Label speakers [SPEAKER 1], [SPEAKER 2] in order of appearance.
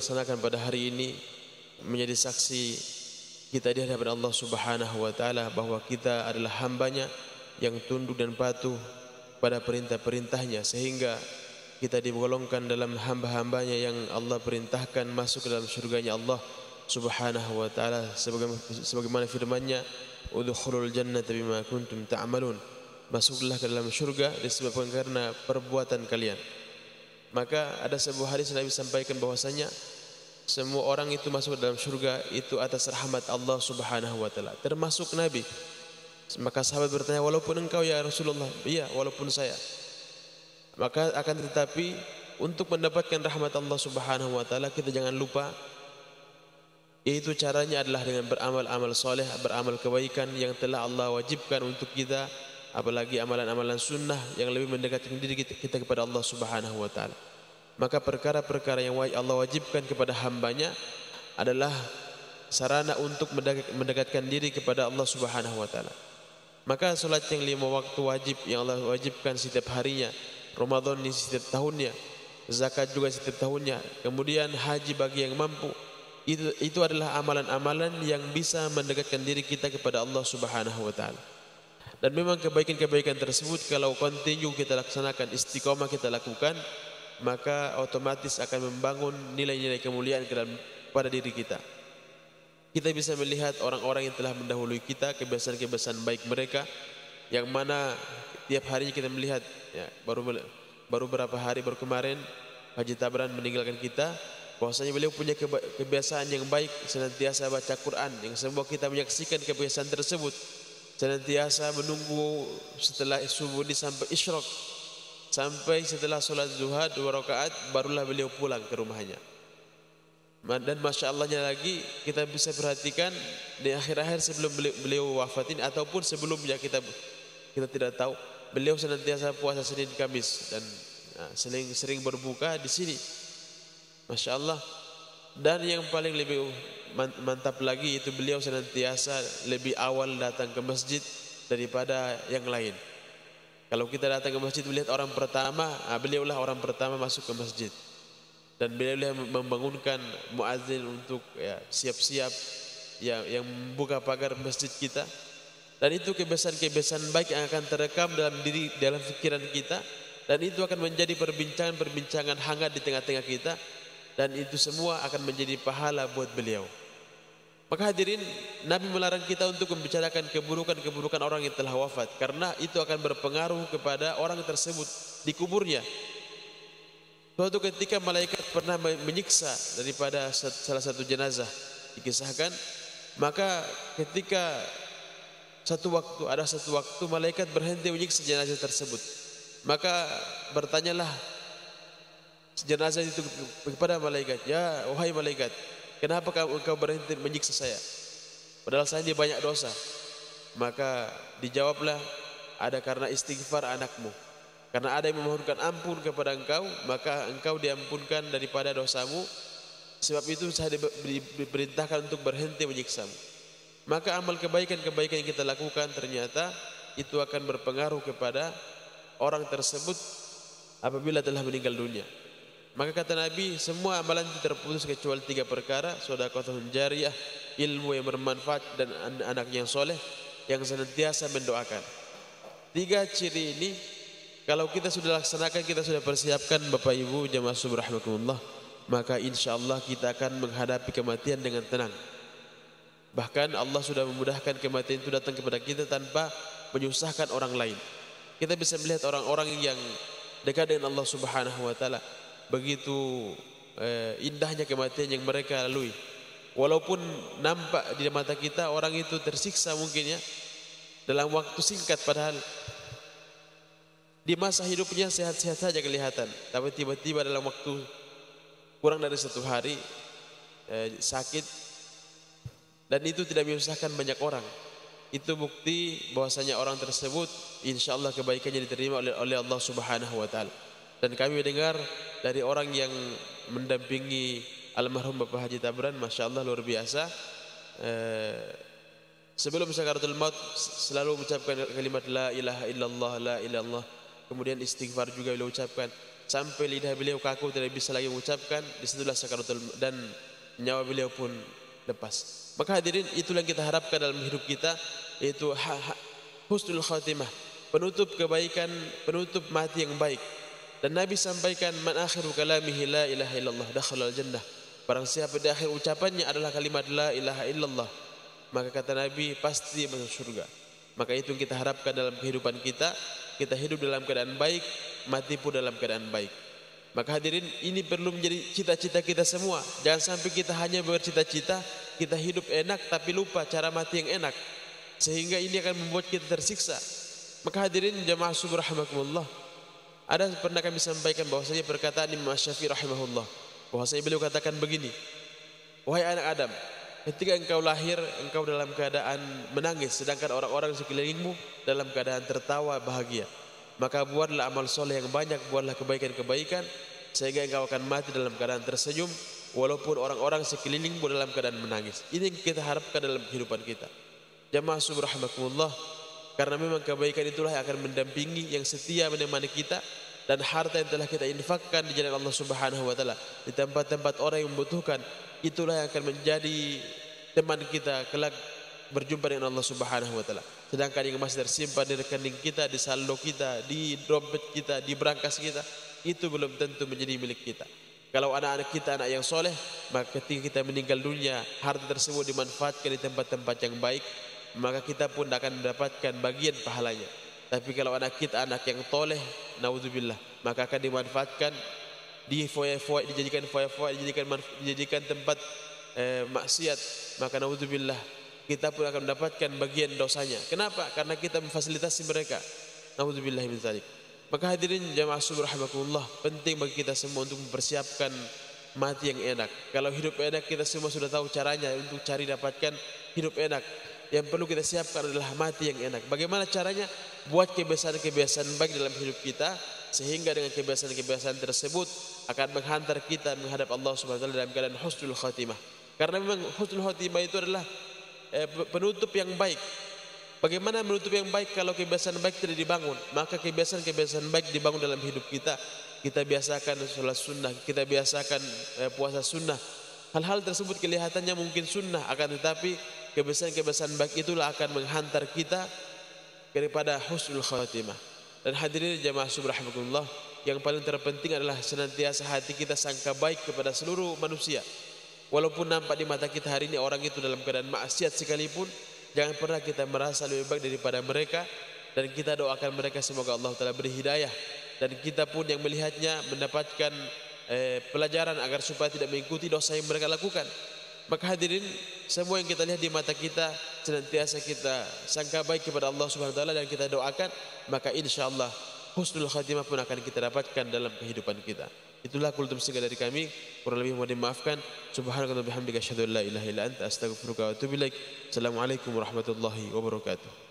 [SPEAKER 1] laksanakan pada hari ini menjadi saksi kita di hadapan Allah Subhanahu wa taala bahwa kita adalah hambanya yang tunduk dan patuh pada perintah-perintahnya, sehingga kita digolongkan dalam hamba-hambanya yang Allah perintahkan masuk ke dalam surganya Allah Subhanahu wa taala, sebagaimana firman-Nya, udkhulul jannata bima kuntum ta'malun, masuklah ke dalam surga disebabkan karena perbuatan kalian. Maka ada sebuah hadis Nabi sampaikan bahwasanya semua orang itu masuk dalam surga itu atas rahmat Allah Subhanahu wa taala, termasuk Nabi. Maka sahabat bertanya, walaupun engkau ya Rasulullah? Iya, walaupun saya. Maka akan tetapi untuk mendapatkan rahmat Allah Subhanahu wa taala kita jangan lupa, yaitu caranya adalah dengan beramal-amal soleh, beramal kebaikan yang telah Allah wajibkan untuk kita, apalagi amalan-amalan sunnah yang lebih mendekatkan diri kita kepada Allah Subhanahu wa taala. Maka perkara-perkara yang Allah wajibkan kepada hambanya adalah sarana untuk mendekatkan diri kepada Allah Subhanahu wa taala. Maka salat yang 5 waktu wajib yang Allah wajibkan setiap harinya, Ramadan ini setiap tahunnya, zakat juga setiap tahunnya, kemudian haji bagi yang mampu, itu adalah amalan-amalan yang bisa mendekatkan diri kita kepada Allah Subhanahu wa taala. Dan memang kebaikan-kebaikan tersebut kalau continue kita laksanakan, istiqomah kita lakukan, maka otomatis akan membangun nilai-nilai kemuliaan pada diri kita. Kita bisa melihat orang-orang yang telah mendahului kita, kebiasaan-kebiasaan baik mereka, yang mana tiap harinya kita melihat, ya, baru berapa hari, baru kemarin Haji Tabran meninggalkan kita, bahwasanya beliau punya kebiasaan yang baik, senantiasa baca Quran, yang semua kita menyaksikan kebiasaan tersebut, senantiasa menunggu setelah subuh ini sampai isyraq, sampai setelah sholat zuhur 2 rakaat barulah beliau pulang ke rumahnya. Dan Masya Allahnya lagi kita bisa perhatikan di akhir-akhir sebelum beliau wafat ini ataupun sebelumnya kita tidak tahu, beliau senantiasa puasa Senin Kamis dan sering berbuka di sini. Masya Allah. Dan yang paling lebih mantap lagi itu beliau senantiasa lebih awal datang ke masjid daripada yang lain. Kalau kita datang ke masjid melihat orang pertama, beliaulah orang pertama masuk ke masjid. Dan beliaulah membangunkan muadzin untuk siap-siap yang membuka pagar masjid kita. Dan itu kebiasaan-kebiasaan baik yang akan terekam dalam pikiran kita, dan itu akan menjadi perbincangan hangat di tengah-tengah kita, dan itu semua akan menjadi pahala buat beliau. Maka hadirin, Nabi melarang kita untuk membicarakan keburukan-keburukan orang yang telah wafat, karena itu akan berpengaruh kepada orang tersebut di kuburnya. Suatu ketika malaikat pernah menyiksa daripada salah satu jenazah, dikisahkan, maka ketika ada satu waktu malaikat berhenti menyiksa jenazah tersebut. Maka bertanyalah jenazah itu kepada malaikat, ya wahai malaikat, kenapa engkau berhenti menyiksa saya? Padahal saya ini banyak dosa. Maka dijawablah, ada karena istighfar anakmu. Karena ada yang memohonkan ampun kepada engkau, maka engkau diampunkan daripada dosamu. Sebab itu saya diperintahkan untuk berhenti menyiksamu. Maka amal kebaikan-kebaikan yang kita lakukan ternyata itu akan berpengaruh kepada orang tersebut apabila telah meninggal dunia. Maka kata Nabi, semua amalan itu terputus kecuali 3 perkara: sedekahun jariyah, ilmu yang bermanfaat, dan anak yang soleh yang senantiasa mendoakan. 3 ciri ini kalau kita sudah laksanakan, kita sudah persiapkan Bapak Ibu jamaah subuh rahimakumullah, maka insyaallah kita akan menghadapi kematian dengan tenang. Bahkan Allah sudah memudahkan kematian itu datang kepada kita tanpa menyusahkan orang lain. Kita bisa melihat orang-orang yang dekat dengan Allah Subhanahu wa taala, begitu indahnya kematian yang mereka lalui. Walaupun nampak di mata kita orang itu tersiksa mungkin ya dalam waktu singkat, padahal di masa hidupnya sehat-sehat saja kelihatan, tapi tiba-tiba dalam waktu kurang dari 1 hari sakit, dan itu tidak menyusahkan banyak orang. Itu bukti bahwasanya orang tersebut insyaallah kebaikannya diterima oleh Allah Subhanahu wa taala. Dan kami mendengar dari orang yang mendampingi almarhum Bapak Haji Tabran, Masya Allah luar biasa, sebelum sakaratul maut selalu mengucapkan kalimat la ilaha illallah, la ilaha illallah. Kemudian istighfar juga beliau ucapkan. sampai lidah beliau kaku tidak bisa lagi mengucapkan, disitulah sakaratul dan nyawa beliau pun lepas. Maka hadirin, itulah yang kita harapkan dalam hidup kita, yaitu husnul khatimah, penutup kebaikan, penutup mati yang baik. Dan Nabi sampaikan, man akhiru kalamihi la ilaha illallah dakhalal jannah. Barang siapa di akhir ucapannya adalah kalimat la ilaha illallah, maka kata Nabi pasti masuk surga. Maka itu yang kita harapkan dalam kehidupan kita. Kita hidup dalam keadaan baik, mati pun dalam keadaan baik. Maka hadirin, ini perlu menjadi cita-cita kita semua. Jangan sampai kita hanya bercita-cita kita hidup enak tapi lupa cara mati yang enak, sehingga ini akan membuat kita tersiksa. Maka hadirin jamaah subuh rahimakumullah, ada pernah kami sampaikan bahwasanya perkataan Imam Syafi'i rahimahullah, bahwasanya beliau katakan begini, wahai anak Adam, ketika engkau lahir, engkau dalam keadaan menangis, sedangkan orang-orang sekelilingmu dalam keadaan tertawa bahagia. Maka buatlah amal soleh yang banyak, buatlah kebaikan-kebaikan, sehingga engkau akan mati dalam keadaan tersenyum, walaupun orang-orang sekelilingmu dalam keadaan menangis. Ini yang kita harapkan dalam kehidupan kita. Jamaah subuh rahimakumullah, karena memang kebaikan itulah yang akan mendampingi, yang setia menemani kita, dan harta yang telah kita infakkan di jalan Allah Subhanahu wa taala di tempat-tempat orang yang membutuhkan, itulah yang akan menjadi teman kita kelak berjumpa dengan Allah Subhanahu wa taala. Sedangkan yang masih tersimpan di rekening kita, di saldo kita, di dompet kita, di brankas kita, itu belum tentu menjadi milik kita. Kalau anak-anak kita anak yang soleh, maka ketika kita meninggal dunia, harta tersebut dimanfaatkan di tempat-tempat yang baik, maka kita pun akan mendapatkan bagian pahalanya. Tapi kalau anak kita anak yang toleh, naudzubillah, maka akan dimanfaatkan di foya-foya, dijadikan tempat maksiat, maka naudzubillah, kita pun akan mendapatkan bagian dosanya. Kenapa? Karena kita memfasilitasi mereka. Naudzubillah min dzalik. Maka hadirin jamaah subuh rahimakumullah, penting bagi kita semua untuk mempersiapkan mati yang enak. Kalau hidup enak kita semua sudah tahu caranya untuk cari dapatkan hidup enak. Yang perlu kita siapkan adalah mati yang enak. Bagaimana caranya? Buat kebiasaan-kebiasaan baik dalam hidup kita, sehingga dengan kebiasaan-kebiasaan tersebut akan menghantar kita menghadap Allah Subhanahu wa taala dalam keadaan husnul khatimah. Karena memang husnul khatimah itu adalah penutup yang baik. Bagaimana menutup yang baik kalau kebiasaan baik tidak dibangun? Maka kebiasaan-kebiasaan baik dibangun dalam hidup kita. Kita biasakan sholat sunnah, kita biasakan puasa sunnah. Hal-hal tersebut kelihatannya mungkin sunnah, akan tetapi kebiasaan-kebiasaan baik itulah akan menghantar kita kepada husnul khatimah. Dan hadirin jamaah subuh rahimakumullah, yang paling terpenting adalah senantiasa hati kita sangka baik kepada seluruh manusia. Walaupun nampak di mata kita hari ini orang itu dalam keadaan maksiat sekalipun, jangan pernah kita merasa lebih baik daripada mereka, dan kita doakan mereka semoga Allah Ta'ala beri hidayah, dan kita pun yang melihatnya mendapatkan pelajaran agar supaya tidak mengikuti dosa yang mereka lakukan. Maka hadirin, semua yang kita lihat di mata kita senantiasa kita sangka baik kepada Allah Subhanahu wa taala dan kita doakan, maka insyaallah husnul khatimah pun akan kita dapatkan dalam kehidupan kita. Itulah kultum singkat dari kami, kurang lebih mohon dimaafkan. Subhanakallahumma bihamdika asyhadu an la ilaha illa anta astaghfiruka wa atubu ilaik. Assalamualaikum warahmatullahi wabarakatuh.